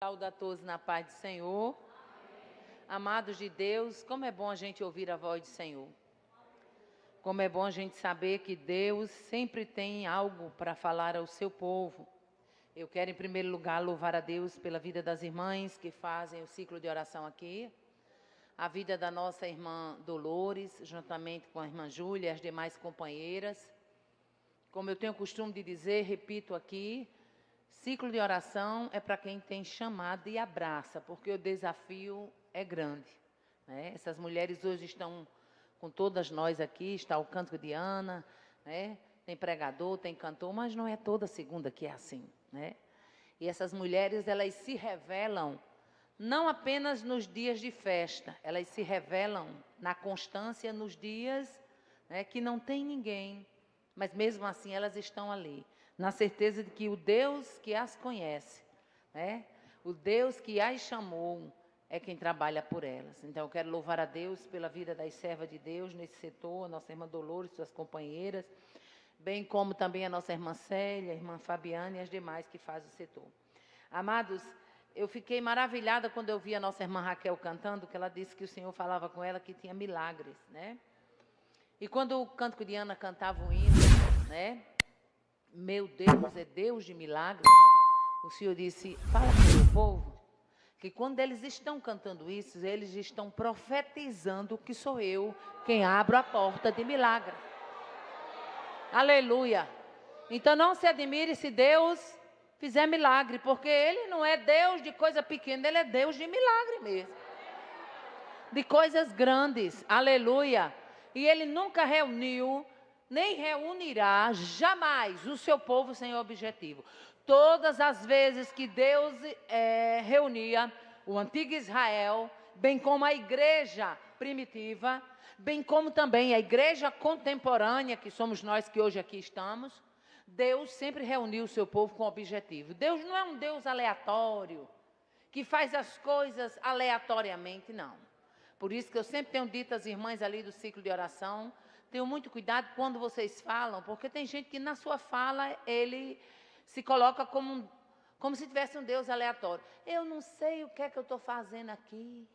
Saúde a todos na paz do Senhor. Amados de Deus, como é bom a gente ouvir a voz do Senhor. Como é bom a gente saber que Deus sempre tem algo para falar ao seu povo. Eu quero, em primeiro lugar, louvar a Deus pela vida das irmãs que fazem o ciclo de oração aqui. A vida da nossa irmã Dolores, juntamente com a irmã Júlia e as demais companheiras. Como eu tenho o costume de dizer, repito aqui, ciclo de oração é para quem tem chamado e abraça, porque o desafio é grande, né? Essas mulheres hoje estão com todas nós aqui, está o Cântico de Ana, né? Tem pregador, tem cantor, mas não é toda segunda que é assim, né? E essas mulheres, elas se revelam não apenas nos dias de festa, elas se revelam na constância nos dias, né, que não tem ninguém, mas mesmo assim elas estão ali, na certeza de que o Deus que as conhece, né, o Deus que as chamou, é quem trabalha por elas. Então eu quero louvar a Deus pela vida das servas de Deus nesse setor, a nossa irmã Dolores, suas companheiras, bem como também a nossa irmã Célia, a irmã Fabiana e as demais que fazem o setor. Amados, eu fiquei maravilhada quando eu vi a nossa irmã Raquel cantando, que ela disse que o Senhor falava com ela que tinha milagres, né? E quando o Cântico de Ana cantava o hino, né? Meu Deus é Deus de milagres. O Senhor disse, fala para o meu povo, que quando eles estão cantando isso, eles estão profetizando que sou eu quem abro a porta de milagre. Aleluia. Então não se admire se Deus fizer milagre, porque Ele não é Deus de coisa pequena, Ele é Deus de milagre mesmo. De coisas grandes, aleluia. E Ele nunca reuniu, nem reunirá jamais o seu povo sem objetivo. Todas as vezes que Deus reunia o antigo Israel, bem como a igreja primitiva, bem como também a igreja contemporânea, que somos nós que hoje aqui estamos, Deus sempre reuniu o seu povo com objetivo. Deus não é um Deus aleatório, que faz as coisas aleatoriamente, não. Por isso que eu sempre tenho dito às irmãs ali do ciclo de oração, tenham muito cuidado quando vocês falam, porque tem gente que na sua fala, ele se coloca como se tivesse um Deus aleatório. Eu não sei o que é que eu estou fazendo aqui.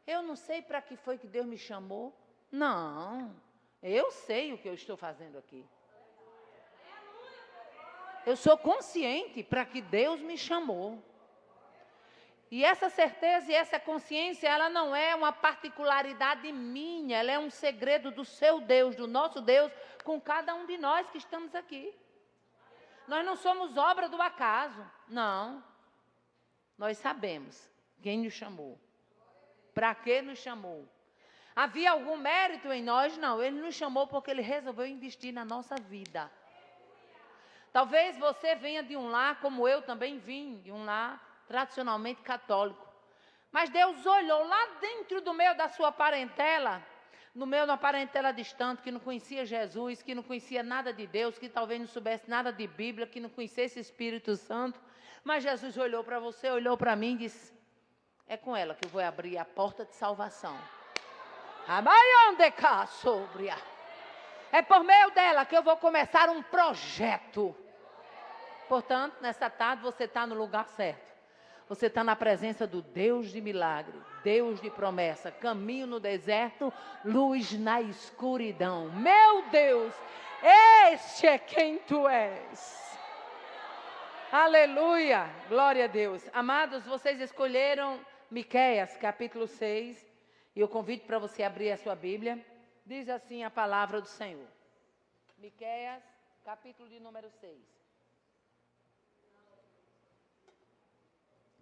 Eu não sei para que foi que Deus me chamou. Não, eu sei o que eu estou fazendo aqui. Eu sou consciente para que Deus me chamou. E essa certeza e essa consciência, ela não é uma particularidade minha, ela é um segredo do seu Deus, do nosso Deus, com cada um de nós que estamos aqui. Nós não somos obra do acaso, não. Nós sabemos quem nos chamou, para que nos chamou. Havia algum mérito em nós? Não, Ele nos chamou porque Ele resolveu investir na nossa vida. Talvez você venha de um lar, como eu também vim, de um lar tradicionalmente católico. Mas Deus olhou lá dentro do meio da sua parentela, no meio de uma parentela distante, que não conhecia Jesus, que não conhecia nada de Deus, que talvez não soubesse nada de Bíblia, que não conhecesse Espírito Santo. Mas Jesus olhou para você, olhou para mim e disse, é com ela que eu vou abrir a porta de salvação. É por meio dela que eu vou começar um projeto. Portanto, nessa tarde você está no lugar certo. Você está na presença do Deus de milagre, Deus de promessa, caminho no deserto, luz na escuridão. Meu Deus, este é quem tu és. Aleluia, glória a Deus. Amados, vocês escolheram Miqueias, capítulo 6, e eu convido para você abrir a sua Bíblia. Diz assim a palavra do Senhor. Miqueias, capítulo de número 6.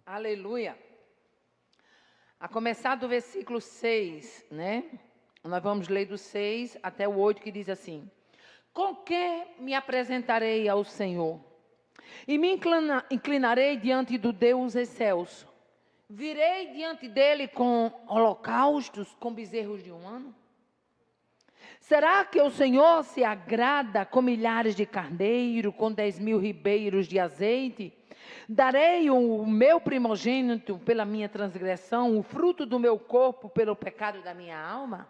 Aleluia. A começar do versículo 6, né? Nós vamos ler do 6 até o 8, que diz assim. Com que me apresentarei ao Senhor? E me inclinarei diante do Deus excelso. Virei diante dele com holocaustos, com bezerros de um ano? Será que o Senhor se agrada com milhares de carneiro, com 10.000 ribeiros de azeite? Darei o meu primogênito pela minha transgressão, o fruto do meu corpo pelo pecado da minha alma?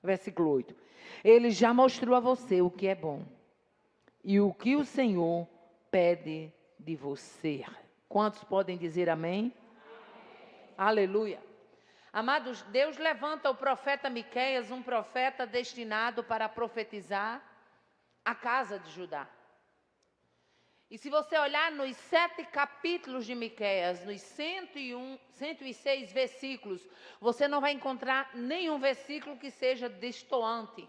Versículo 8. Ele já mostrou a você o que é bom e o que o Senhor pede de você. Quantos podem dizer amém? Aleluia. Amados, Deus levanta o profeta Miqueias, um profeta destinado para profetizar a casa de Judá. E se você olhar nos 7 capítulos de Miqueias, nos 106 versículos, você não vai encontrar nenhum versículo que seja destoante.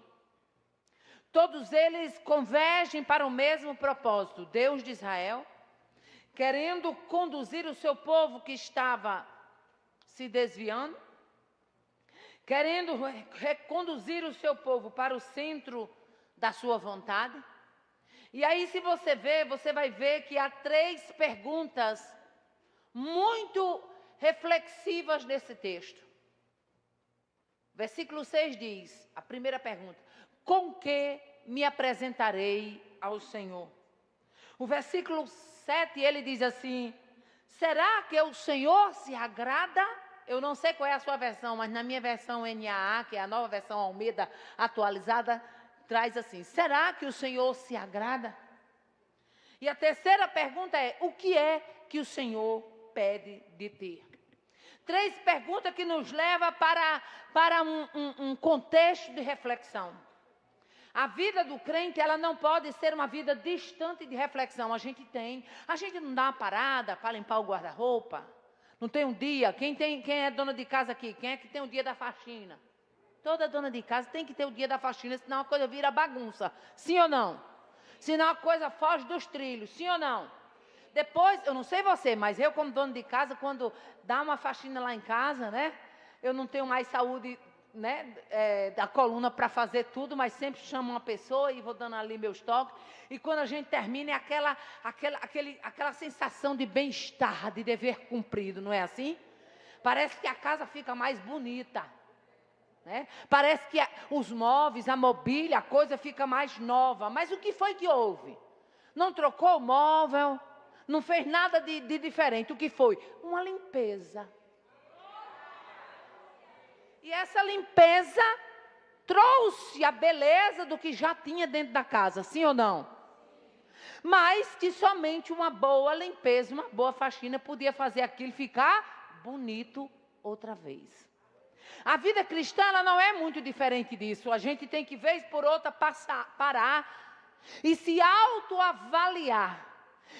Todos eles convergem para o mesmo propósito. Deus de Israel, querendo conduzir o seu povo que estava se desviando, querendo reconduzir o seu povo para o centro da sua vontade. E aí, se você ver, você vai ver que há 3 perguntas muito reflexivas nesse texto. Versículo 6 diz, a primeira pergunta: com que me apresentarei ao Senhor? O versículo 7, ele diz assim: será que o Senhor se agrada? Eu não sei qual é a sua versão, mas na minha versão NAA, que é a nova versão Almeida atualizada, traz assim: será que o Senhor se agrada? E a terceira pergunta é: o que é que o Senhor pede de ter? 3 perguntas que nos levam para um contexto de reflexão. A vida do crente, ela não pode ser uma vida distante de reflexão. A gente não dá uma parada para limpar o guarda-roupa. Não tem um dia. Quem é dona de casa aqui? Quem é que tem o dia da faxina? Toda dona de casa tem que ter o dia da faxina, senão a coisa vira bagunça. Sim ou não? Senão a coisa foge dos trilhos. Sim ou não? Depois, eu não sei você, mas eu como dona de casa, quando dá uma faxina lá em casa, né? Eu não tenho mais saúde, né, da coluna para fazer tudo, mas sempre chamo uma pessoa e vou dando ali meus toques. E quando a gente termina, é aquela sensação de bem-estar, de dever cumprido, não é assim? Parece que a casa fica mais bonita. Né? Parece que os móveis, a mobília, a coisa fica mais nova. Mas o que foi que houve? Não trocou o móvel, não fez nada de diferente. O que foi? Uma limpeza. E essa limpeza trouxe a beleza do que já tinha dentro da casa, sim ou não? Mas que somente uma boa limpeza, uma boa faxina podia fazer aquilo ficar bonito outra vez. A vida cristã, ela não é muito diferente disso. A gente tem que, vez por outra, parar e se autoavaliar.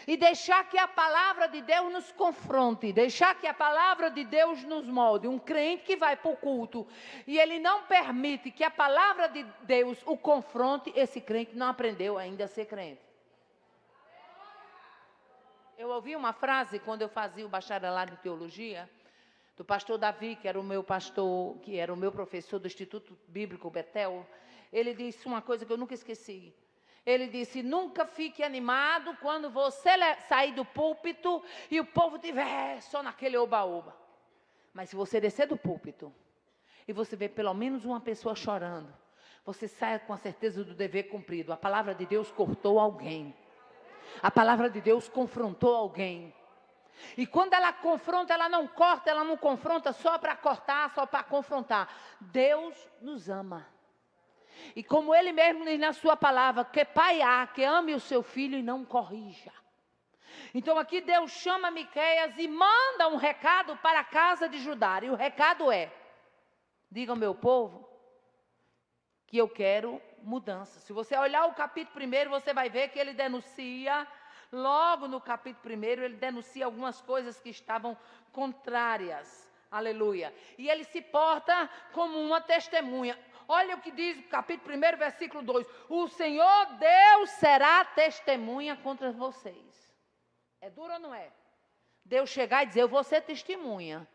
E deixar que a palavra de Deus nos confronte. Deixar que a palavra de Deus nos molde. Um crente que vai para o culto e ele não permite que a palavra de Deus o confronte, esse crente não aprendeu ainda a ser crente. Eu ouvi uma frase quando eu fazia o bacharelado em teologia, do pastor Davi, que era o meu pastor, que era o meu professor do Instituto Bíblico Betel. Ele disse uma coisa que eu nunca esqueci. Ele disse: nunca fique animado quando você sair do púlpito e o povo estiver só naquele oba-oba. Mas se você descer do púlpito e você ver pelo menos uma pessoa chorando, você sai com a certeza do dever cumprido. A palavra de Deus cortou alguém. A palavra de Deus confrontou alguém. E quando ela confronta, ela não corta, ela não confronta só para cortar, só para confrontar. Deus nos ama. E como Ele mesmo diz na sua palavra, que pai há que ame o seu filho e não corrija. Então aqui Deus chama Miqueias e manda um recado para a casa de Judá. E o recado é: diga ao meu povo que eu quero mudança. Se você olhar o capítulo 1, você vai ver que ele denuncia, logo no capítulo 1, ele denuncia algumas coisas que estavam contrárias. Aleluia. E ele se porta como uma testemunha. Olha o que diz o capítulo 1, versículo 2. O Senhor Deus será testemunha contra vocês. É duro ou não é? Deus chegar e dizer: eu vou ser testemunha.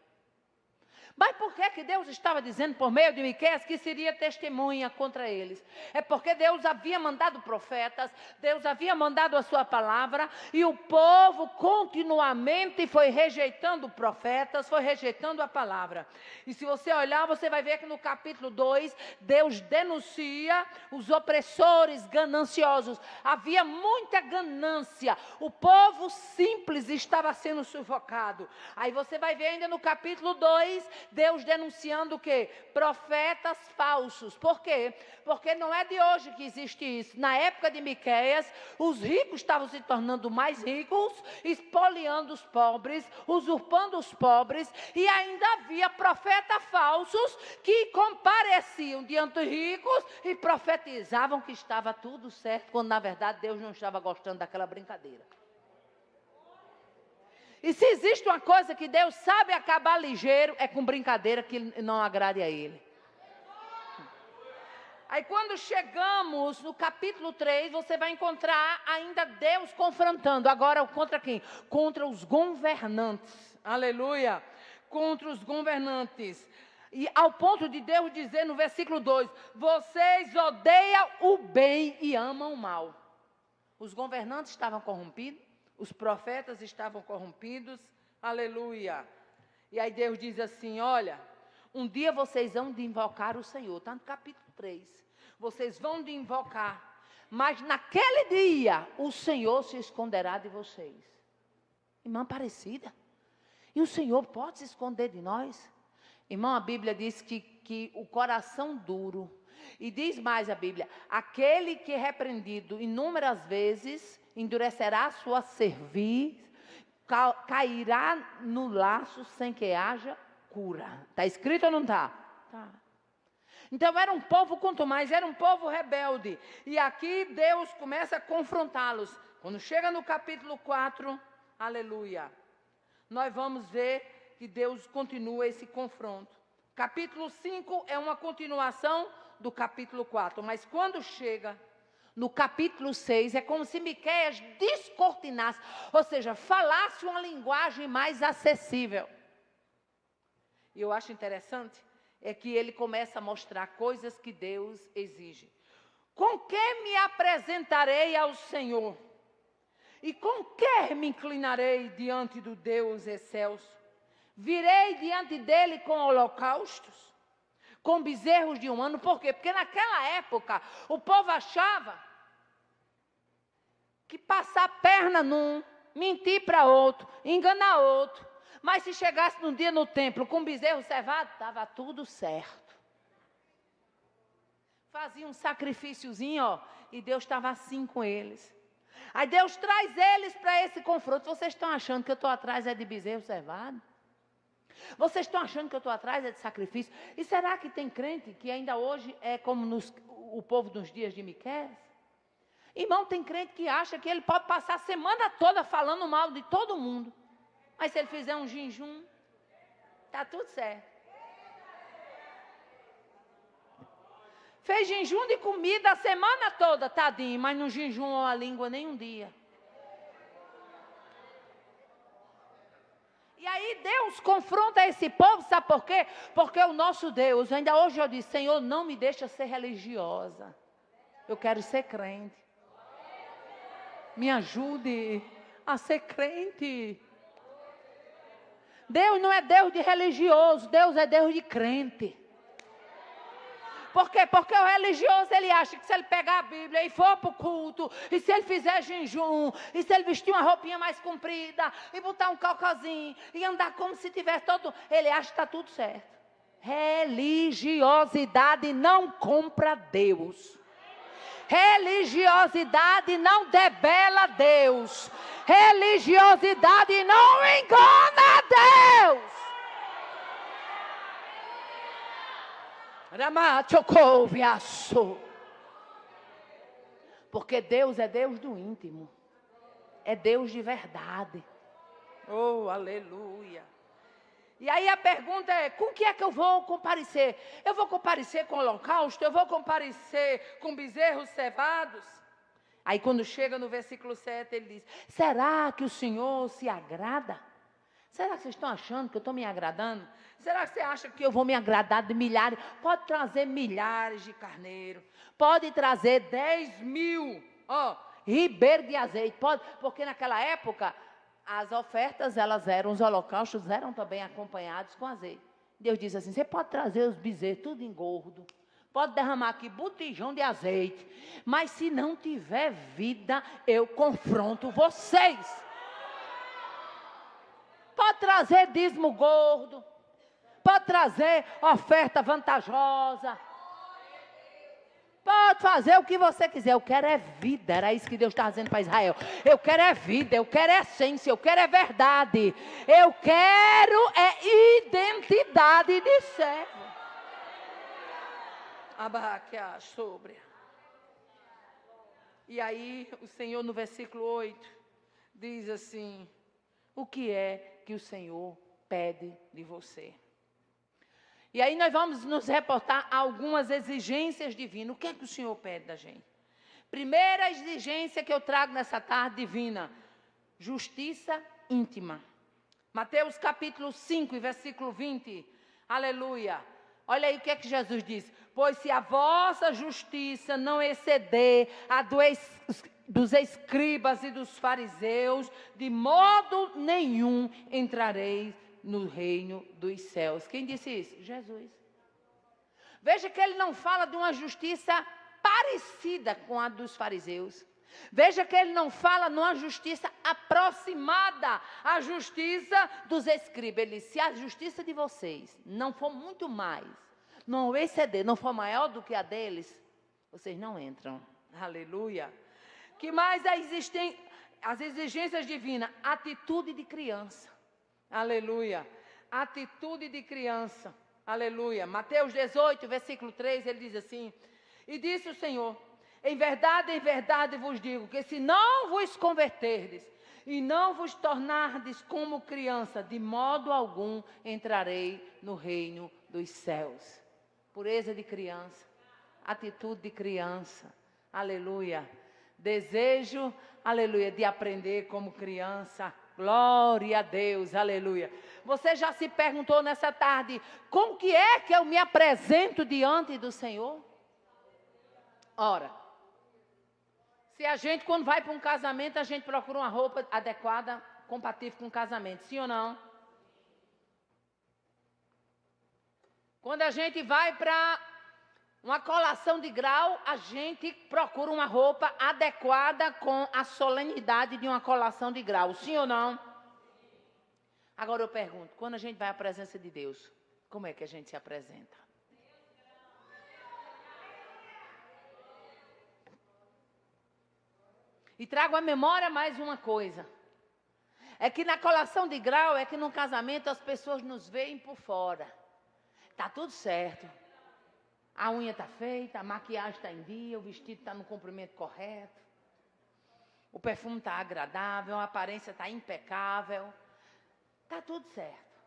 Mas por que Deus estava dizendo por meio de Miqueias que seria testemunha contra eles? É porque Deus havia mandado profetas, Deus havia mandado a sua palavra, e o povo continuamente foi rejeitando profetas, foi rejeitando a palavra. E se você olhar, você vai ver que no capítulo 2, Deus denuncia os opressores gananciosos. Havia muita ganância, o povo simples estava sendo sufocado. Aí você vai ver ainda no capítulo 2, Deus denunciando o quê? Profetas falsos. Por quê? Porque não é de hoje que existe isso. Na época de Miqueias, os ricos estavam se tornando mais ricos, espoliando os pobres, usurpando os pobres, e ainda havia profetas falsos que compareciam diante dos ricos e profetizavam que estava tudo certo, quando na verdade Deus não estava gostando daquela brincadeira. E se existe uma coisa que Deus sabe acabar ligeiro, é com brincadeira que não agrade a Ele. Aí quando chegamos no capítulo 3, você vai encontrar ainda Deus confrontando. Agora contra quem? Contra os governantes. Aleluia! Contra os governantes. E ao ponto de Deus dizer no versículo 2, vocês odeiam o bem e amam o mal. Os governantes estavam corrompidos, os profetas estavam corrompidos, aleluia. E aí Deus diz assim, olha, um dia vocês vão de invocar o Senhor, está no capítulo 3. Vocês vão de invocar, mas naquele dia o Senhor se esconderá de vocês. Irmã Aparecida, e o Senhor pode se esconder de nós? Irmão, a Bíblia diz que o coração duro, e diz mais a Bíblia, aquele que é repreendido inúmeras vezes, endurecerá a sua cerviz, cairá no laço sem que haja cura. Está escrito ou não está? Está. Então era um povo, quanto mais, era um povo rebelde. E aqui Deus começa a confrontá-los. Quando chega no capítulo 4, aleluia, nós vamos ver que Deus continua esse confronto. Capítulo 5 é uma continuação do capítulo 4, mas quando chega no capítulo 6, é como se Miqueias descortinasse, ou seja, falasse uma linguagem mais acessível. E eu acho interessante, é que ele começa a mostrar coisas que Deus exige. Com que me apresentarei ao Senhor? E com que me inclinarei diante do Deus excelso? Virei diante dele com holocaustos? Com bezerros de um ano? Por quê? Porque naquela época, o povo achava que passar perna num, mentir para outro, enganar outro. Mas se chegasse num dia no templo com bezerro cevado, estava tudo certo. Fazia um sacrifíciozinho, ó, e Deus estava assim com eles. Aí Deus traz eles para esse confronto. Vocês estão achando que eu estou atrás é de bezerro cevado? Vocês estão achando que eu estou atrás é de sacrifício? E será que tem crente que ainda hoje é como o povo nos dias de Miqueias? Irmão, tem crente que acha que ele pode passar a semana toda falando mal de todo mundo. Mas se ele fizer um jejum, está tudo certo. Fez jejum de comida a semana toda, tadinho, mas não jejuou a língua nem um dia. E aí Deus confronta esse povo, sabe por quê? Porque o nosso Deus, ainda hoje eu disse, Senhor, não me deixa ser religiosa. Eu quero ser crente. Me ajude a ser crente. Deus não é Deus de religioso, Deus é Deus de crente. Por quê? Porque o religioso, ele acha que se ele pegar a Bíblia e for para o culto, e se ele fizer jejum, e se ele vestir uma roupinha mais comprida, e botar um calcazinho, e andar como se tivesse todo... Ele acha que está tudo certo. Religiosidade não compra Deus. Religiosidade não debela Deus. Religiosidade não engana Deus. Porque Deus é Deus do íntimo. É Deus de verdade. Oh, aleluia. E aí a pergunta é, com que é que eu vou comparecer? Eu vou comparecer com holocausto? Eu vou comparecer com bezerros cevados? Aí quando chega no versículo 7, ele diz, será que o Senhor se agrada? Será que vocês estão achando que eu estou me agradando? Será que você acha que eu vou me agradar de milhares? Pode trazer milhares de carneiro. Pode trazer 10.000, ribeiros de azeite. Pode, porque naquela época, as ofertas, os holocaustos eram também acompanhados com azeite. Deus disse assim, você pode trazer os bezerros tudo engordo. Pode derramar aqui botijão de azeite. Mas se não tiver vida, eu confronto vocês. Pode trazer dízimo gordo. pode trazer oferta vantajosa, pode fazer o que você quiser. Eu quero é vida. Era isso que Deus estava dizendo para Israel. Eu quero é vida, eu quero é essência, eu quero é verdade. Eu quero é identidade de servo. Abaquear sobre. E aí o Senhor no versículo 8 diz assim: o que é que o Senhor pede de você? E aí nós vamos nos reportar a algumas exigências divinas. O que é que o Senhor pede da gente? Primeira exigência que eu trago nessa tarde divina: justiça íntima. Mateus capítulo 5, versículo 20. Aleluia. Olha aí o que é que Jesus diz: pois se a vossa justiça não exceder a dos escribas e dos fariseus, de modo nenhum entrareis no reino dos céus. Quem disse isso? Jesus. Veja que ele não fala de uma justiça parecida com a dos fariseus. Veja que ele não fala numa justiça aproximada à justiça dos escribas. Ele diz: se a justiça de vocês não for muito mais, não exceder, não for maior do que a deles, vocês não entram. Aleluia. Que mais existem as exigências divinas? Atitude de criança. Aleluia. Atitude de criança. Aleluia. Mateus 18, versículo 3, ele diz assim: e disse o Senhor: em verdade vos digo, que se não vos converterdes e não vos tornardes como criança, de modo algum entrarei no reino dos céus. Pureza de criança, atitude de criança. Aleluia. Desejo, aleluia, de aprender como criança. Glória a Deus, aleluia. Você já se perguntou nessa tarde: como que é que eu me apresento diante do Senhor? Ora, se a gente, quando vai para um casamento, a gente procura uma roupa adequada, compatível com o casamento, sim ou não? Quando a gente vai para uma colação de grau, a gente procura uma roupa adequada com a solenidade de uma colação de grau, sim ou não? Agora eu pergunto, quando a gente vai à presença de Deus, como é que a gente se apresenta? E trago à memória mais uma coisa. É que na colação de grau, é que no casamento as pessoas nos veem por fora. Tá tudo certo. A unha está feita, a maquiagem está em dia, o vestido está no comprimento correto. O perfume está agradável, a aparência está impecável. Está tudo certo.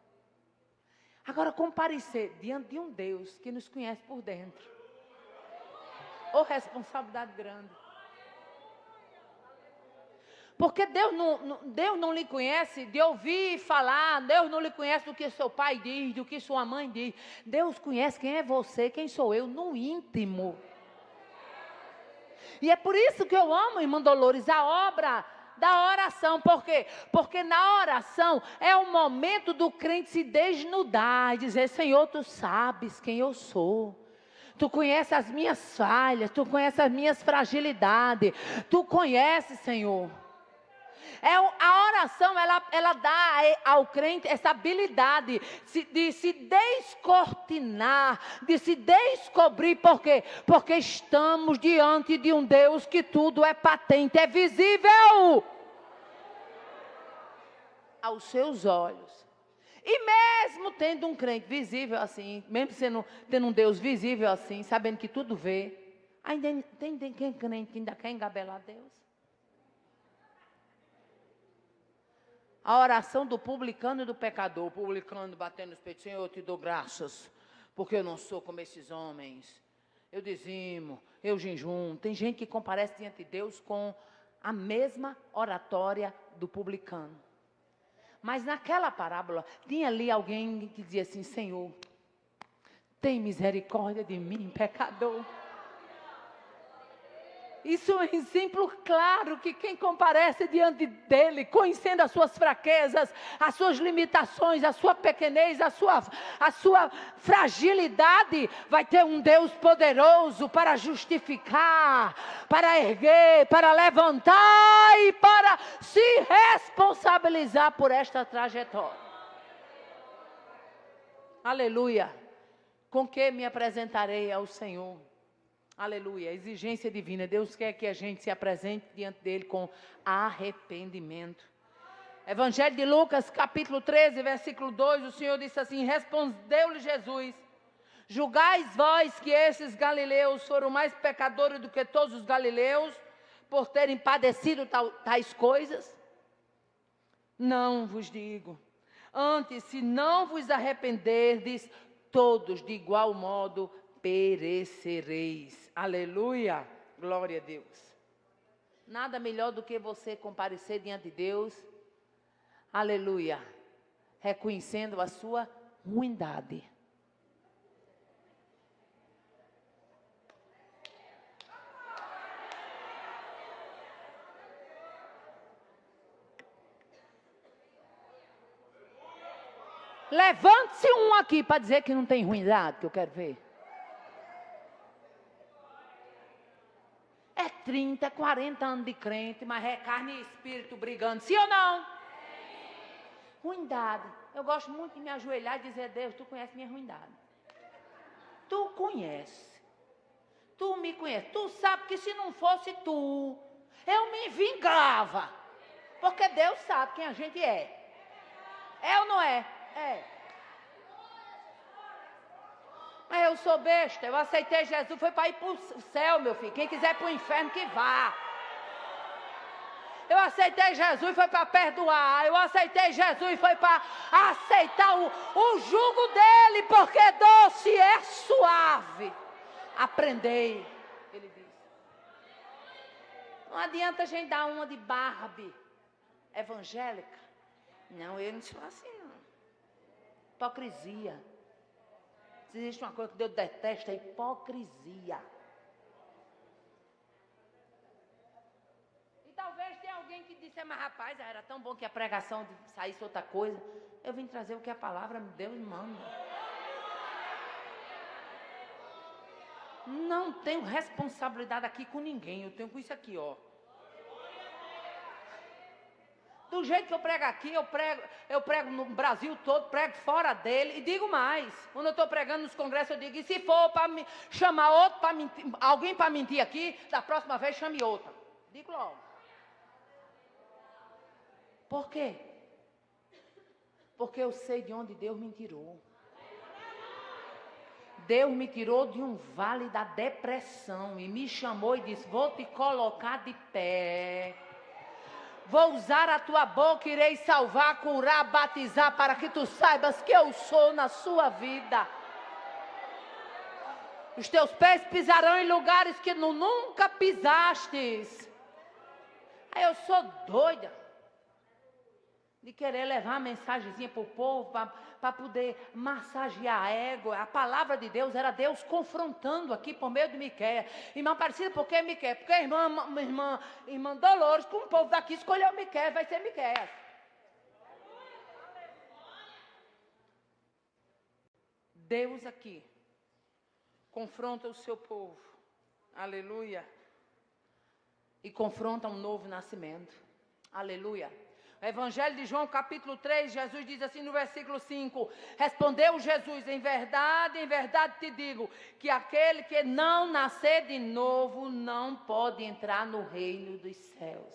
Agora, comparecer diante de um Deus que nos conhece por dentro. Ô, responsabilidade grande. Porque Deus não lhe conhece de ouvir falar, Deus não lhe conhece do que seu pai diz, do que sua mãe diz. Deus conhece quem é você, quem sou eu, no íntimo. E é por isso que eu amo, irmã Dolores, a obra da oração. Por quê? Porque na oração é o momento do crente se desnudar e dizer: Senhor, Tu sabes quem eu sou. Tu conheces as minhas falhas, Tu conheces as minhas fragilidades. Tu conheces, Senhor. A oração, ela dá ao crente essa habilidade de se descortinar, de se descobrir. Por quê? Porque estamos diante de um Deus que tudo é patente, é visível aos seus olhos. E mesmo tendo um crente visível assim, mesmo tendo um Deus visível assim, sabendo que tudo vê, ainda tem quem crente que ainda quer engabelar Deus. A oração do publicano e do pecador. O publicano batendo os peitos: Senhor, eu te dou graças, porque eu não sou como esses homens. Eu dizimo, eu jejum. Tem gente que comparece diante de Deus com a mesma oratória do publicano. Mas naquela parábola, tinha ali alguém que dizia assim: Senhor, tem misericórdia de mim, pecador. Isso é um exemplo claro que quem comparece diante dele, conhecendo as suas fraquezas, as suas limitações, a sua pequenez, a sua fragilidade, vai ter um Deus poderoso para justificar, para erguer, para levantar e para se responsabilizar por esta trajetória. Aleluia. Com que me apresentarei ao Senhor? Aleluia. Exigência divina. Deus quer que a gente se apresente diante dele com arrependimento. Evangelho de Lucas, capítulo 13, versículo 2, o Senhor disse assim: respondeu-lhe Jesus: julgais vós que esses galileus foram mais pecadores do que todos os galileus, por terem padecido tais coisas? Não vos digo. Antes, se não vos arrependerdes, todos de igual modo perecereis. Aleluia, glória a Deus. Nada melhor do que você comparecer diante de Deus, aleluia, reconhecendo a sua ruindade. Levante-se um aqui para dizer que não tem ruindade, que eu quero ver. É 30, 40 anos de crente, mas é carne e espírito brigando, sim ou não? Ruindade. Eu gosto muito de me ajoelhar e dizer: Deus, tu conhece minha ruindade. Tu conhece. Tu me conhece. Tu sabe que se não fosse tu, eu me vingava. Porque Deus sabe quem a gente é. É ou não é? É. Mas eu sou besta, eu aceitei Jesus, foi para ir para o céu, meu filho. Quem quiser para o inferno, que vá. Eu aceitei Jesus, foi para perdoar. Eu aceitei Jesus, foi para aceitar o jugo dele, porque doce é suave. Aprendei, ele disse. Não adianta a gente dar uma de Barbie evangélica. Não, eu não sou assim, não. Hipocrisia. Se existe uma coisa que Deus detesta, é hipocrisia. E talvez tenha alguém que disse: mas rapaz, era tão bom que a pregação saísse outra coisa. Eu vim trazer o que a palavra de Deus manda. Não tenho responsabilidade aqui com ninguém, eu tenho com isso aqui, ó. Do jeito que eu prego aqui, eu prego no Brasil todo, prego fora dele, e digo mais, quando eu estou pregando nos congressos, eu digo: e se for para me chamar outro, para mentir, alguém para mentir aqui, da próxima vez chame outra. Digo logo. Por quê? Porque eu sei de onde Deus me tirou. Deus me tirou de um vale da depressão e me chamou e disse: vou te colocar de pé. Vou usar a tua boca, irei salvar, curar, batizar, para que tu saibas que eu sou na sua vida. Os teus pés pisarão em lugares que nunca pisastes. Aí eu sou doida de querer levar a mensagenzinha para o povo, para poder massagear a égua. A palavra de Deus era Deus confrontando aqui por meio de Miqueias. Irmã Aparecida, por que Miqueias? Porque a irmã Dolores, como o povo daqui escolheu Miqueias, vai ser Miqueias. Deus aqui confronta o seu povo, aleluia, e confronta um novo nascimento, aleluia. O Evangelho de João, capítulo 3, Jesus diz assim no versículo 5: respondeu Jesus: em verdade te digo, que aquele que não nascer de novo não pode entrar no reino dos céus.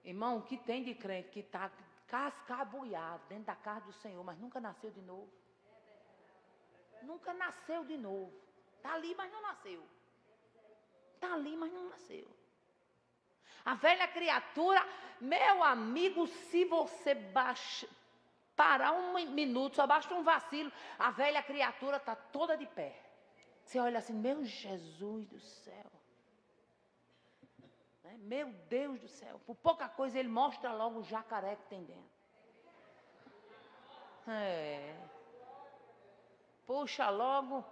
Irmão, o que tem de crente que está cascabuiado dentro da casa do Senhor, mas nunca nasceu de novo? Nunca nasceu de novo. Está ali, mas não nasceu. Está ali, mas não nasceu. A velha criatura, meu amigo, se você parar um minuto, só basta um vacilo, a velha criatura está toda de pé. Você olha assim: meu Jesus do céu. Meu Deus do céu. Por pouca coisa ele mostra logo o jacaré que tem dentro. Puxa logo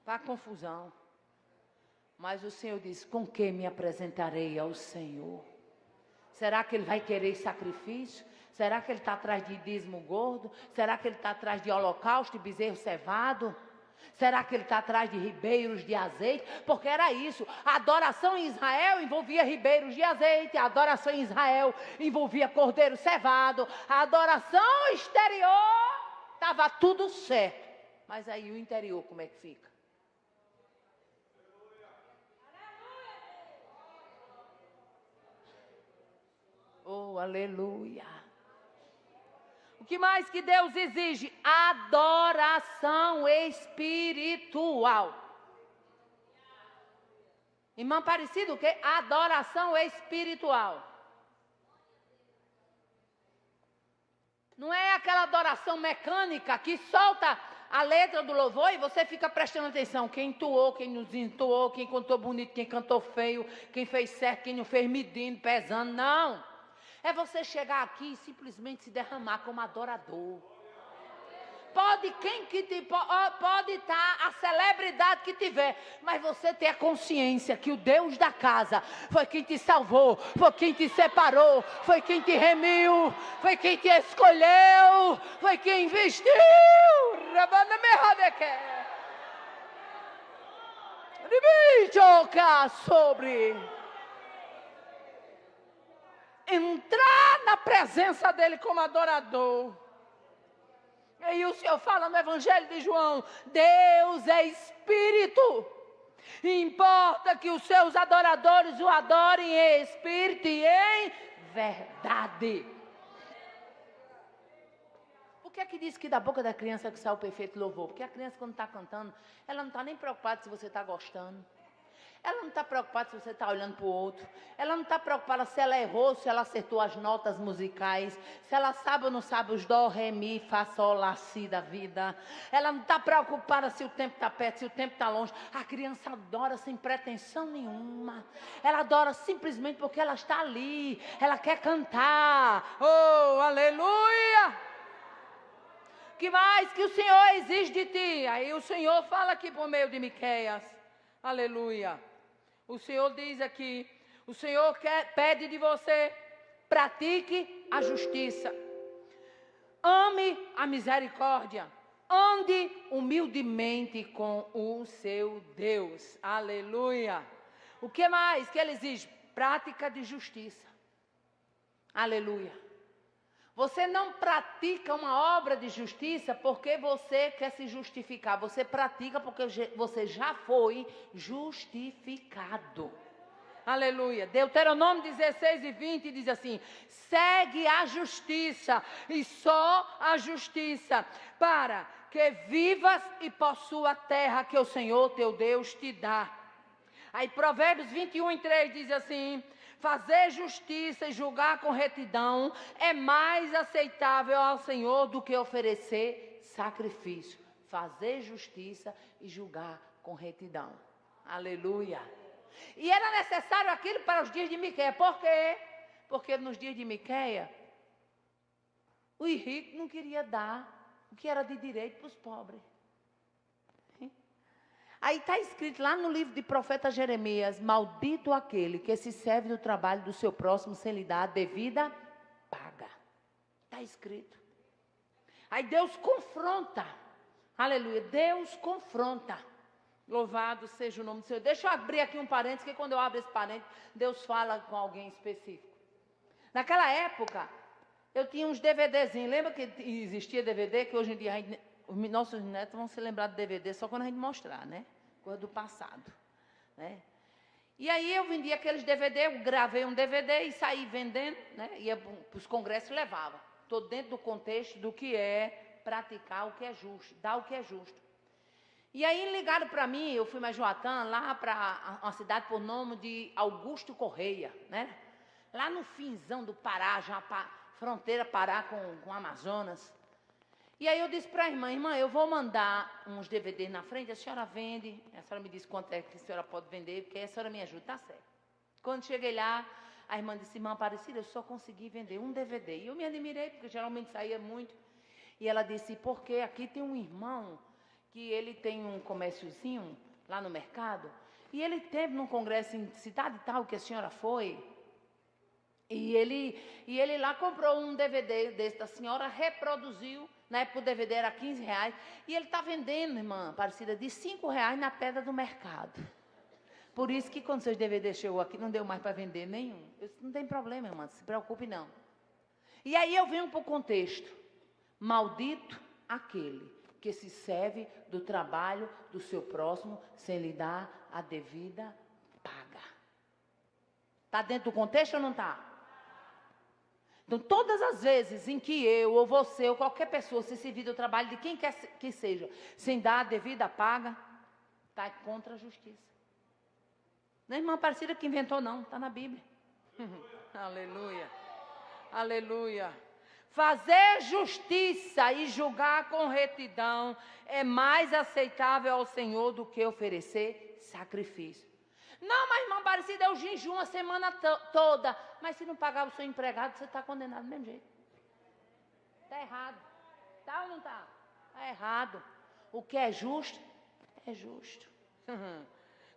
para a confusão. Mas o Senhor diz: com que me apresentarei ao Senhor? Será que Ele vai querer sacrifício? Será que Ele está atrás de dízimo gordo? Será que Ele está atrás de holocausto e bezerro cevado? Será que Ele está atrás de ribeiros de azeite? Porque era isso. A adoração em Israel envolvia ribeiros de azeite. A adoração em Israel envolvia cordeiro cevado. A adoração exterior estava tudo certo. Mas aí o interior, como é que fica? Oh, aleluia. O que mais que Deus exige? Adoração espiritual. Irmã Aparecida, o quê? Adoração espiritual. Não é aquela adoração mecânica que solta a letra do louvor e você fica prestando atenção. Quem entoou, quem nos entoou, quem cantou bonito, quem cantou feio, quem fez certo, quem não fez medindo, pesando. Não. É você chegar aqui e simplesmente se derramar como adorador. Pode estar a celebridade que tiver, mas você ter a consciência que o Deus da casa foi quem te salvou, foi quem te separou, foi quem te remiu, foi quem te escolheu, foi quem investiu. Sobre entrar na presença dele como adorador. E aí o Senhor fala no Evangelho de João, Deus é Espírito. Importa que os seus adoradores o adorem em Espírito e em verdade. Por que é que diz que da boca da criança que sai o perfeito louvor? Porque a criança quando está cantando, ela não está nem preocupada se você está gostando. Ela não está preocupada se você está olhando para o outro. Ela não está preocupada se ela errou, se ela acertou as notas musicais. Se ela sabe ou não sabe os dó, ré, mi, fá, sol, lá, si da vida. Ela não está preocupada se o tempo está perto, se o tempo está longe. A criança adora sem pretensão nenhuma. Ela adora simplesmente porque ela está ali. Ela quer cantar. Oh, aleluia! Que mais que o Senhor exige de ti? Aí o Senhor fala aqui por meio de Miqueias. Aleluia. O Senhor diz aqui, o Senhor pede de você, pratique a justiça, ame a misericórdia, ande humildemente com o seu Deus. Aleluia. O que mais que ele exige? Prática de justiça. Aleluia. Você não pratica uma obra de justiça porque você quer se justificar. Você pratica porque você já foi justificado. Aleluia. Deuteronômio 16:20 diz assim: segue a justiça e só a justiça, para que vivas e possua a terra que o Senhor teu Deus te dá. Aí Provérbios 21:3 diz assim: fazer justiça e julgar com retidão é mais aceitável ao Senhor do que oferecer sacrifício. Fazer justiça e julgar com retidão. Aleluia. E era necessário aquilo para os dias de Miqueias. Por quê? Porque nos dias de Miqueias, o rico não queria dar o que era de direito para os pobres. Aí está escrito lá no livro de profeta Jeremias: maldito aquele que se serve do trabalho do seu próximo sem lhe dar a devida paga. Está escrito. Aí Deus confronta. Aleluia. Deus confronta. Louvado seja o nome do Senhor. Deixa eu abrir aqui um parênteses, que quando eu abro esse parênteses, Deus fala com alguém específico. Naquela época, eu tinha uns DVDzinhos. Lembra que existia DVD, que hoje em dia os nossos netos vão se lembrar do DVD só quando a gente mostrar, né? Coisa do passado, né? E aí eu vendia aqueles DVD, eu gravei um DVD e saí vendendo, né? Ia para os congressos e levava. Estou dentro do contexto do que é praticar o que é justo, dar o que é justo. E aí ligaram para mim, eu fui mais Joatã, lá para uma cidade por nome de Augusto Correia, né? Lá no finzão do Pará, já fronteira Pará com o Amazonas. E aí eu disse para a irmã, eu vou mandar uns DVDs na frente, a senhora vende, a senhora me disse quanto é que a senhora pode vender, porque a senhora me ajuda, tá certo. Quando cheguei lá, a irmã disse: irmã Aparecida, eu só consegui vender um DVD. E eu me admirei, porque geralmente saía muito. E ela disse: porque aqui tem um irmão, que ele tem um comérciozinho lá no mercado, e ele teve num congresso em cidade tal que a senhora foi, e ele lá comprou um DVD desse da senhora, reproduziu. Na época o DVD era R$15, e ele está vendendo, irmã Aparecida, de R$5 na pedra do mercado. Por isso que quando seus DVDs chegou aqui, não deu mais para vender nenhum. Eu disse: não tem problema, irmã, não se preocupe não. E aí eu venho para o contexto. Maldito aquele que se serve do trabalho do seu próximo sem lhe dar a devida paga. Está dentro do contexto ou não está? Então, todas as vezes em que eu, ou você, ou qualquer pessoa se servir do trabalho de quem quer que seja, sem dar a devida paga, está contra a justiça. Não é irmã Aparecida que inventou, não. Está na Bíblia. Aleluia. Aleluia. Fazer justiça e julgar com retidão é mais aceitável ao Senhor do que oferecer sacrifício. Não, mas irmã Aparecida, eu jejum a semana toda. Mas se não pagar o seu empregado, você está condenado do mesmo jeito. Está errado. Está ou não está? Está errado. O que é justo, é justo.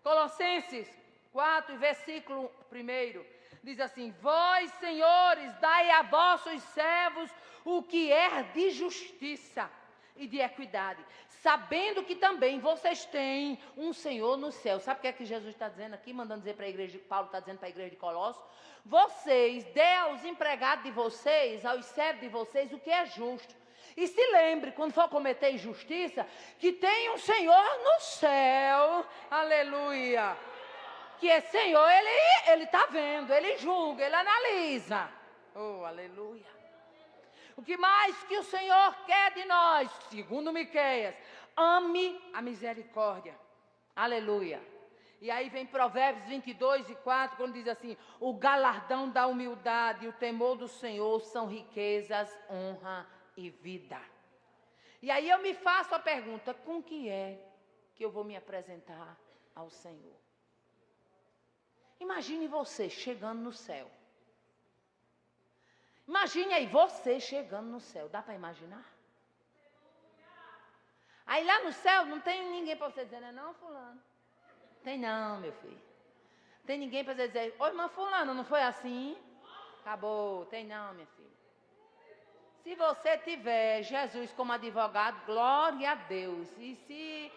Colossenses 4, versículo 1, diz assim: vós, senhores, dai a vossos servos o que é de justiça e de equidade, sabendo que também vocês têm um Senhor no céu. Sabe o que é que Jesus está dizendo aqui, mandando dizer para a igreja, Paulo está dizendo para a igreja de Colossos? Vocês, dê aos empregados de vocês, aos servos de vocês, o que é justo. E se lembre, quando for cometer injustiça, que tem um Senhor no céu, aleluia, que é Senhor, Ele está vendo, Ele julga, Ele analisa, oh, aleluia. O que mais que o Senhor quer de nós, segundo Miqueias, ame a misericórdia, aleluia. E aí vem Provérbios 22:4, quando diz assim: o galardão da humildade e o temor do Senhor são riquezas, honra e vida. E aí eu me faço a pergunta: com que é que eu vou me apresentar ao Senhor? Imagine você chegando no céu. Imagine aí você chegando no céu. Dá para imaginar? Aí lá no céu não tem ninguém para você dizer, não, fulano. Tem não, meu filho. Tem ninguém para você dizer, oi, irmã fulano, não foi assim? Acabou. Tem não, minha filha. Se você tiver Jesus como advogado, glória a Deus. E se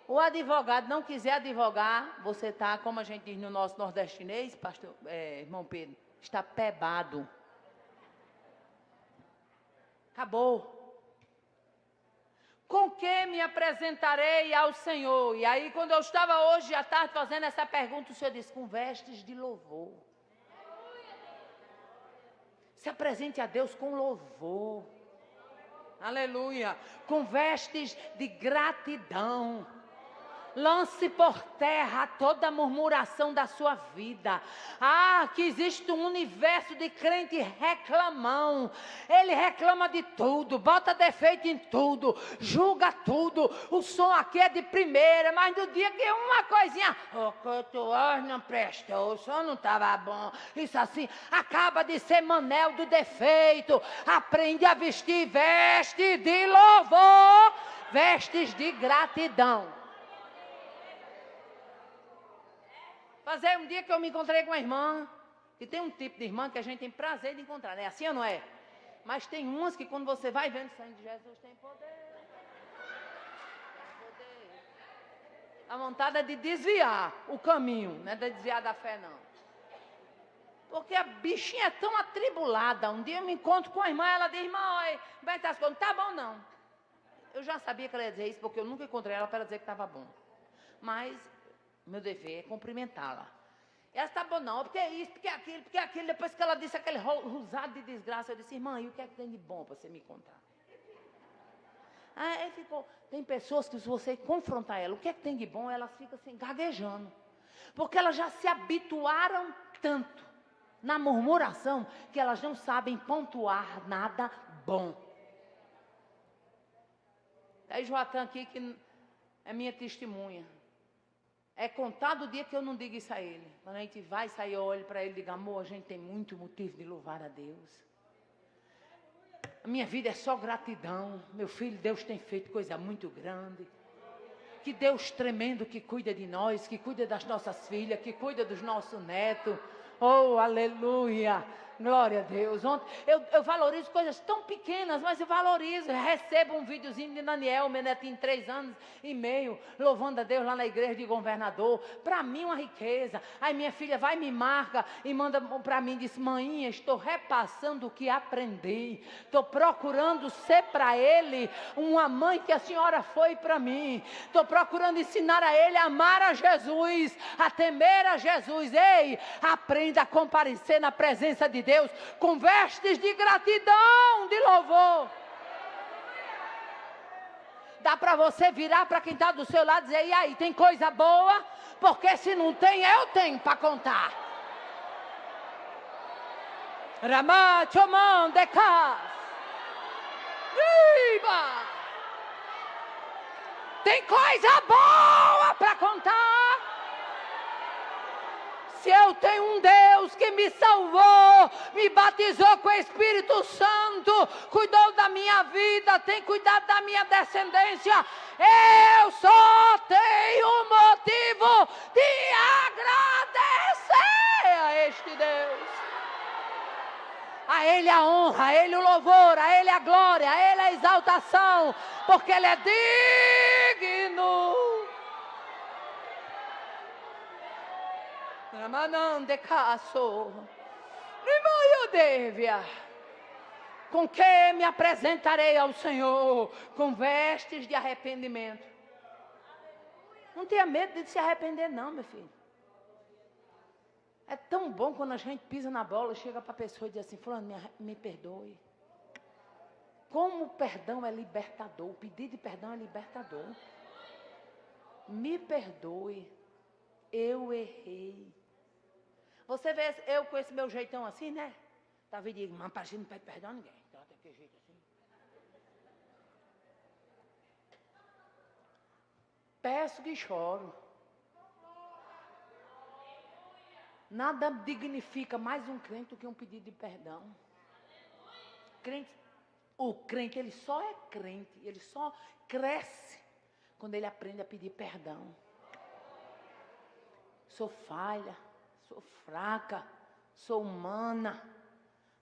o advogado não quiser advogar, você está, como a gente diz no nosso nordestinês, pastor, irmão Pedro, está pebado. Acabou. Com que me apresentarei ao Senhor? E aí, quando eu estava hoje à tarde fazendo essa pergunta, o Senhor disse, com vestes de louvor. Se apresente a Deus com louvor. Aleluia. Com vestes de gratidão. Lance por terra toda a murmuração da sua vida. Ah, que existe um universo de crente reclamão. Ele reclama de tudo, bota defeito em tudo, julga tudo. O som aqui é de primeira, mas no dia que uma coisinha, o cultuar não prestou, o som não estava bom. Isso assim, acaba de ser manel do defeito. Aprende a vestir vestes de louvor, vestes de gratidão. Fazer um dia que eu me encontrei com uma irmã, que tem um tipo de irmã que a gente tem prazer de encontrar, né? Assim ou não é? Mas tem umas que quando você vai vendo o sangue de Jesus tem poder. Tem poder. A vontade é de desviar o caminho, não é de desviar da fé, não. Porque a bichinha é tão atribulada. Um dia eu me encontro com a irmã, ela diz, irmã, oi, como é que tá as coisas? Tá bom, não. Eu já sabia que ela ia dizer isso, porque eu nunca encontrei ela para dizer que estava bom. Mas meu dever é cumprimentá-la. Ela está bom não, porque é isso, porque é aquilo. Depois que ela disse aquele rosado de desgraça, eu disse, irmã, e o que é que tem de bom para você me contar? Aí ficou, tem pessoas que se você confrontar ela, o que é que tem de bom, elas ficam assim, gaguejando. Porque elas já se habituaram tanto na murmuração, que elas não sabem pontuar nada bom. Aí Joatã aqui, que é minha testemunha. É contado o dia que eu não digo isso a ele. Quando a gente vai sair, eu olho para ele e digo, amor, a gente tem muito motivo de louvar a Deus. A minha vida é só gratidão. Meu filho, Deus tem feito coisa muito grande. Que Deus tremendo que cuida de nós, que cuida das nossas filhas, que cuida dos nossos netos. Oh, aleluia. Glória a Deus. Ontem, eu valorizo coisas tão pequenas, mas eu valorizo. Eu recebo um videozinho de Daniel, meu netinho, 3 anos e meio, louvando a Deus lá na igreja de governador. Para mim, uma riqueza. Aí minha filha vai, me marca e manda para mim, diz: mãinha, estou repassando o que aprendi. Estou procurando ser para ele uma mãe que a senhora foi para mim. Estou procurando ensinar a ele a amar a Jesus, a temer a Jesus. Ei, aprenda a comparecer na presença de Deus com vestes de gratidão, de louvor. Dá para você virar para quem está do seu lado e dizer: e aí, tem coisa boa? Porque se não tem, eu tenho para contar. Ramachoman de Cas. Tem coisa boa para contar. Se eu tenho um Deus que me salvou, me batizou com o Espírito Santo, cuidou da minha vida, tem cuidado da minha descendência, eu só tenho motivo de agradecer a este Deus. A Ele a honra, a Ele o louvor, a Ele a glória, a Ele a exaltação, porque Ele é digno. Com que me apresentarei ao Senhor? Com vestes de arrependimento. Não tenha medo de se arrepender não, meu filho. É tão bom quando a gente pisa na bola, chega para a pessoa e diz assim: fulano, me perdoe. Como o perdão é libertador, o pedido de perdão é libertador. Me perdoe, eu errei. Você vê eu com esse meu jeitão assim, né? Talvez diga: mas para gente não pede perdão a ninguém. Então tem que jeito assim. Peço que choro. Nada dignifica mais um crente do que um pedido de perdão. O crente, ele só é crente, ele só cresce quando ele aprende a pedir perdão. Sou falha, sou fraca, sou humana.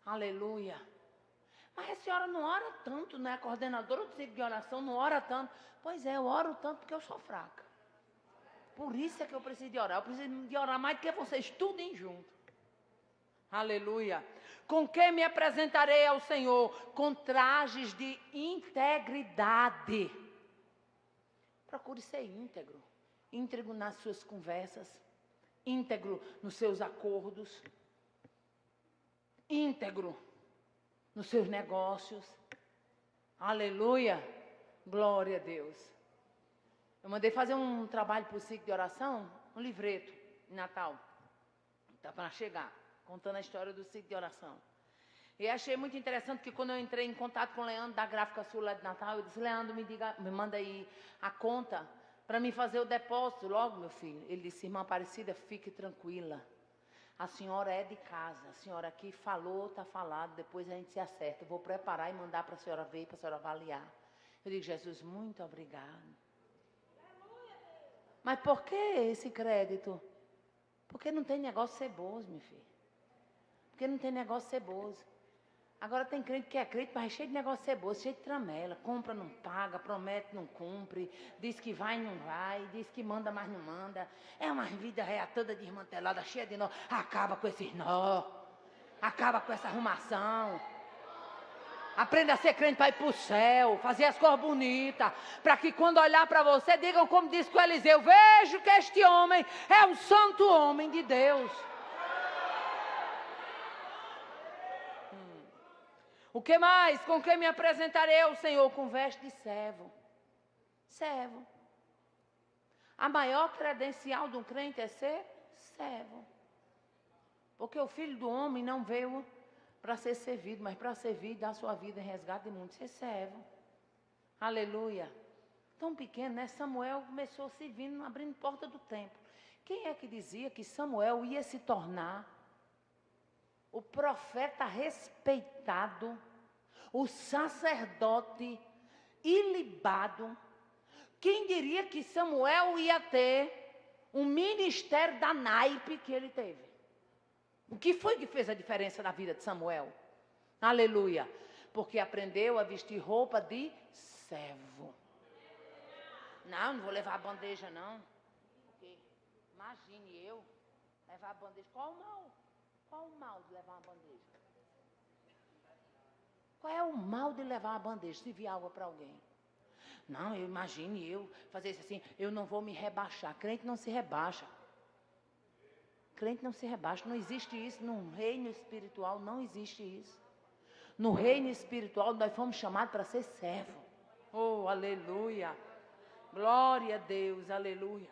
Aleluia. Mas a senhora não ora tanto, não é coordenadora do ciclo de oração, não ora tanto. Pois é, eu oro tanto porque eu sou fraca. Por isso é que eu preciso de orar. Eu preciso de orar mais do que vocês estudem junto. Aleluia. Com que me apresentarei ao Senhor? Com trajes de integridade. Procure ser íntegro. Íntegro nas suas conversas. Íntegro nos seus acordos. Íntegro nos seus negócios. Aleluia. Glória a Deus. Eu mandei fazer um trabalho para o ciclo de oração, um livreto de Natal. Está para chegar, contando a história do ciclo de oração. E achei muito interessante que quando eu entrei em contato com o Leandro da Gráfica Sul lá de Natal, eu disse: Leandro, me manda aí a conta para mim fazer o depósito logo, meu filho. Ele disse: irmã Aparecida, fique tranquila. A senhora é de casa, a senhora aqui falou, está falado, depois a gente se acerta. Eu vou preparar e mandar para a senhora ver, para a senhora avaliar. Eu digo: Jesus, muito obrigado. Mas por que esse crédito? Porque não tem negócio ceboso, meu filho. Porque não tem negócio ceboso. Agora tem crente que é crente, mas é cheio de negócio ceboso, cheio de tramela. Compra, não paga, promete, não cumpre. Diz que vai, não vai. Diz que manda, mas não manda. É uma vida real toda desmantelada, cheia de nó. Acaba com esses nó. Acaba com essa arrumação. Aprenda a ser crente para ir para o céu, fazer as coisas bonitas, para que quando olhar para você, digam como disse com Eliseu: vejo que este homem é um santo homem de Deus. O que mais? Com que me apresentarei ao Senhor? Com veste de servo. Servo. A maior credencial de um crente é ser servo. Porque o Filho do Homem não veio para ser servido, mas para servir e dar sua vida em resgate de muitos. Ser servo. Aleluia. Tão pequeno, né? Samuel começou servindo, abrindo porta do templo. Quem é que dizia que Samuel ia se tornar o profeta respeitado, o sacerdote ilibado? Quem diria que Samuel ia ter um ministério da naipe que ele teve? O que foi que fez a diferença na vida de Samuel? Aleluia. Porque aprendeu a vestir roupa de servo. Não vou levar a bandeja, não. Porque, imagine eu levar a bandeja. Qual o mal? Qual o mal de levar uma bandeja? Qual é o mal de levar uma bandeja? Servir água para alguém. Não, eu imagine eu fazer isso assim. Eu não vou me rebaixar. Crente não se rebaixa. Crente não se rebaixa. Não existe isso. No reino espiritual não existe isso. No reino espiritual nós fomos chamados para ser servo. Oh, aleluia. Glória a Deus, aleluia.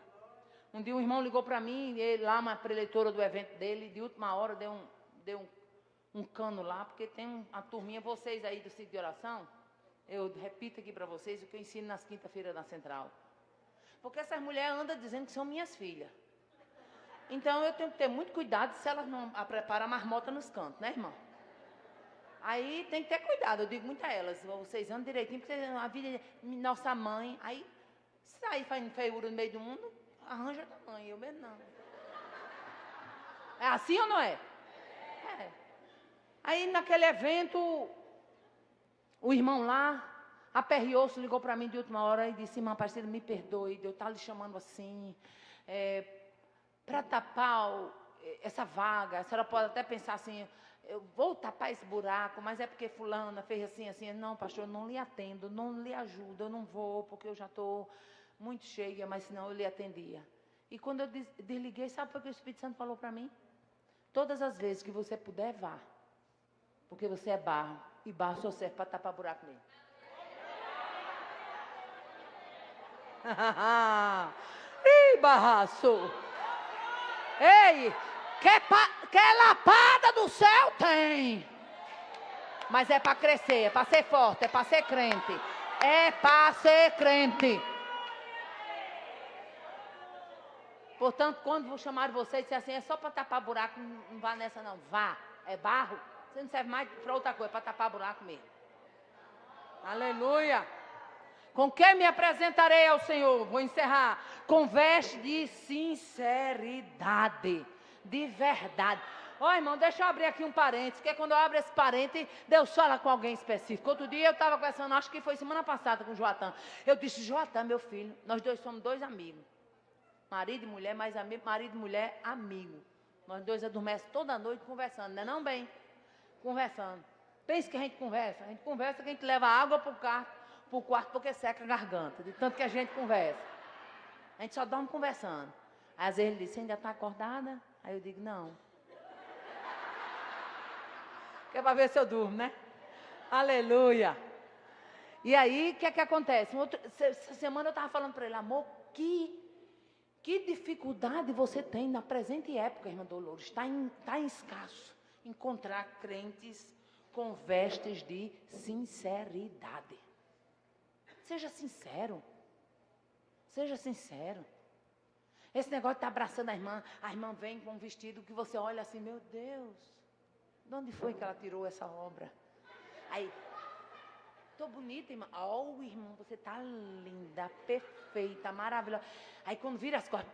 Um dia um irmão ligou para mim, ele lá, uma preleitora do evento dele, de última hora deu um cano lá, porque tem uma turminha, vocês aí do ciclo de oração, eu repito aqui para vocês o que eu ensino nas quinta-feiras na Central. Porque essas mulheres andam dizendo que são minhas filhas. Então eu tenho que ter muito cuidado se elas não preparam a marmota nos cantos, né, irmão? Aí tem que ter cuidado, eu digo muito a elas, vocês andam direitinho, porque a vida é nossa mãe, aí sai fazendo feiura no meio do mundo, arranja tamanho, eu mesmo não. É assim ou não é? É. Aí naquele evento, o irmão lá, aperreou-se, ligou para mim de última hora e disse, irmã Aparecida, me perdoe, Deus está lhe chamando assim, para tapar essa vaga, a senhora pode até pensar assim, eu vou tapar esse buraco, mas é porque fulana fez assim, assim. Não, pastor, eu não lhe atendo, não lhe ajudo, eu não vou, porque eu já estou muito cheia, mas senão eu lhe atendia. E quando eu desliguei, sabe o que o Espírito Santo falou para mim? Todas as vezes que você puder, vá. Porque você é barro, e barro só serve para tapar buraco mesmo. Ih, barraço! Ei! Quer lapada do céu? Tem. Mas é para crescer, é para ser forte, é para ser crente. É para ser crente. Portanto, quando vou chamar vocês e disser assim, é só para tapar buraco, não vá nessa não. Vá, é barro. Você não serve mais para outra coisa, é para tapar buraco mesmo. Aleluia. Com quem me apresentarei ao Senhor? Vou encerrar. Com veste de sinceridade. De verdade. Ó, irmão, deixa eu abrir aqui um parênteses, porque quando eu abro esse parênteses, Deus fala com alguém específico. Outro dia eu estava conversando, acho que foi semana passada com o Joatan. Eu disse, Joatan, meu filho, nós dois somos dois amigos. Marido e mulher, mais amigo, marido e mulher, amigo. Nós dois adormecemos toda noite conversando, não é não, bem? Conversando. Pensa que a gente conversa que a gente leva água para o quarto porque seca a garganta, de tanto que a gente conversa. A gente só dorme conversando. Aí, às vezes ele disse, ainda está acordada? Aí eu digo, não. Que é para ver se eu durmo, né? Aleluia. E aí, o que é que acontece? Essa semana eu estava falando para ele, amor, que dificuldade você tem na presente época, irmã Dolores. Está em escasso encontrar crentes com vestes de sinceridade. Seja sincero. Seja sincero. Esse negócio de estar abraçando a irmã vem com um vestido que você olha assim, meu Deus, de onde foi que ela tirou essa obra? Aí, tô bonita, irmã. Oh, irmão, você tá linda, perfeita, maravilhosa. Aí quando vira as costas,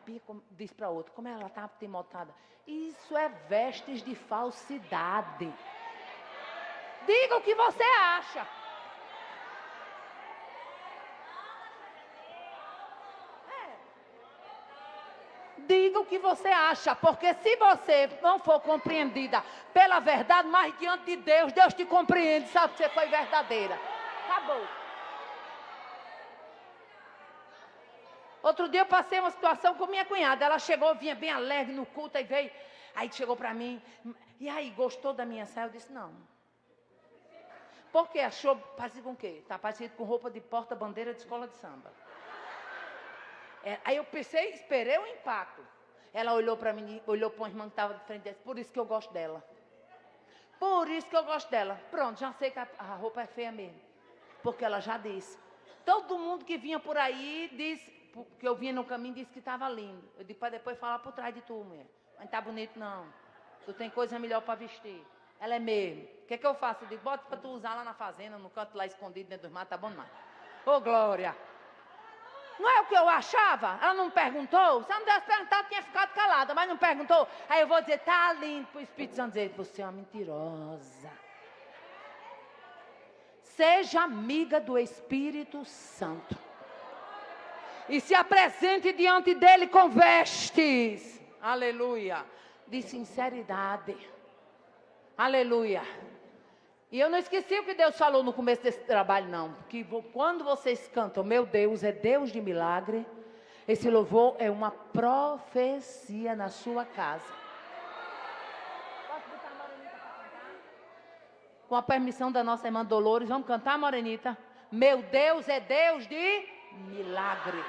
diz para outro, como ela tá temotada. Isso é vestes de falsidade. Diga o que você acha. Diga o que você acha, porque se você não for compreendida pela verdade, mas diante de Deus, Deus te compreende, sabe que você foi verdadeira. Acabou. Outro dia eu passei uma situação com minha cunhada, ela chegou, vinha bem alegre no culto, aí veio, aí chegou para mim, e aí, gostou da minha saia? Eu disse, não. Por quê? Achou parecido com o quê? Está parecido com roupa de porta-bandeira de escola de samba. Aí eu pensei, esperei o impacto. Ela olhou para mim, olhou para uma irmã que estava de frente dela, por isso que eu gosto dela. Por isso que eu gosto dela. Pronto, já sei que a roupa é feia mesmo. Porque ela já disse. Todo mundo que vinha por aí, disse, que eu vinha no caminho, disse que estava lindo. Eu disse para depois falar por trás de tu, mulher. Mas não está bonito não. Tu tem coisa melhor para vestir. Ela é mesmo. O que eu faço? Eu digo, bota para tu usar lá na fazenda, no canto lá escondido dentro dos matos, tá bom demais. Ô, glória! não é o que eu achava? Ela não me perguntou? Se ela não tivesse perguntado, eu tinha ficado calada, mas não perguntou. Aí eu vou dizer, tá lindo, para o Espírito Santo dizer, você é uma mentirosa. Seja amiga do Espírito Santo. E se apresente diante dele com vestes. Aleluia. De sinceridade. Aleluia. E eu não esqueci o que Deus falou no começo desse trabalho, não. Que quando vocês cantam, meu Deus é Deus de milagre, esse louvor é uma profecia na sua casa. Posso botar a Morenita para cantar? Com a permissão da nossa irmã Dolores, vamos cantar, Morenita? Meu Deus é Deus de milagre.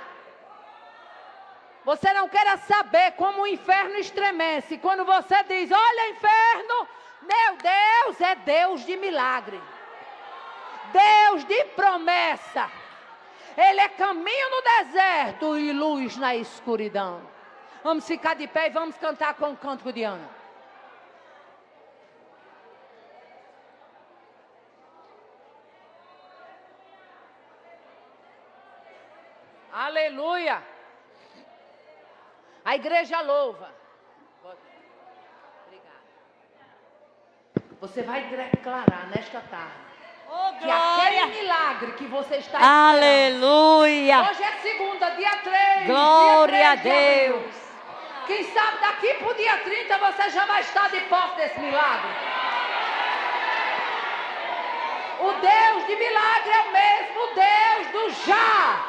Você não queira saber como o inferno estremece quando você diz, olha inferno, meu Deus é Deus de milagre. Deus de promessa. Ele é caminho no deserto e luz na escuridão. Vamos ficar de pé e vamos cantar com o cântico de Ana. Aleluia. A igreja louva. Obrigada. Você vai declarar nesta tarde que aquele milagre que você está esperando. Aleluia. Hoje é segunda, dia 3. Glória dia 3 a Deus. Quem sabe daqui para o dia 30 você já vai estar de posse desse milagre. O Deus de milagre é o mesmo Deus do já.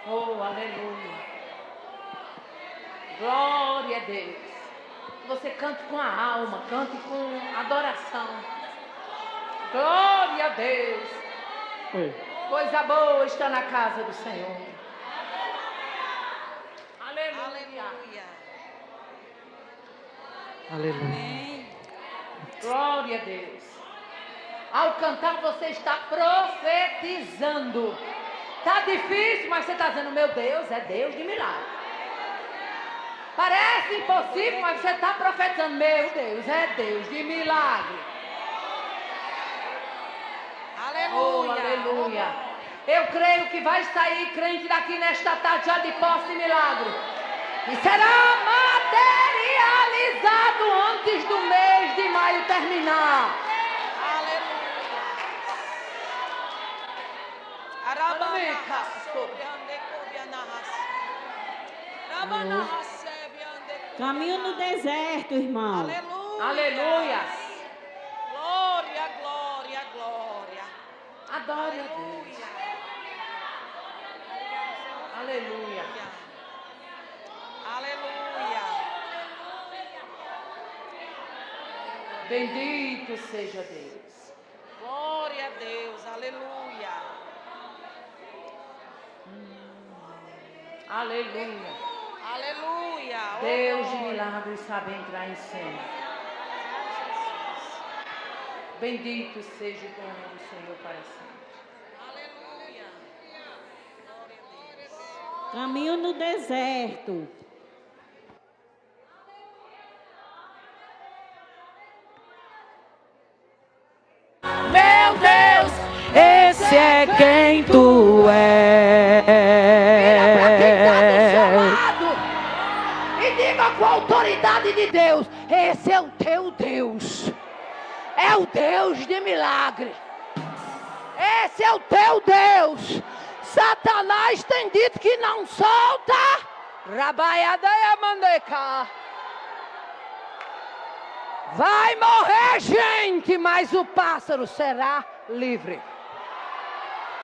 Oh, aleluia. Glória a Deus. Que você cante com a alma, cante com adoração. Glória a Deus. Coisa boa está na casa do Senhor. Aleluia. Aleluia. Glória a Deus. Ao cantar você está profetizando. Está difícil, mas você está dizendo, meu Deus, é Deus de milagre. Parece impossível, mas você está profetizando, meu Deus, é Deus de milagre. Aleluia. Oh, aleluia. Eu creio que vai sair crente daqui nesta tarde já de posse de milagre. E será materializado antes do mês de maio terminar. Caminho no deserto, irmão. Aleluia. Aleluia. Glória, glória, glória. Adore a Deus. Aleluia. Aleluia. Bendito seja Deus. Glória a Deus. Aleluia. Aleluia. Aleluia. Oh, Deus de glória. milagres sabe entrar em cena. Bendito seja o nome do Senhor para sempre. Aleluia. Glória a Deus. Caminho no deserto. Meu Deus, esse é quem tu Chamado, e diga com a autoridade de Deus: esse é o teu Deus, é o Deus de milagre, esse é o teu Deus. Satanás tem dito que não solta, Rabaiadeia Mandeca. Vai morrer gente, mas o pássaro será livre.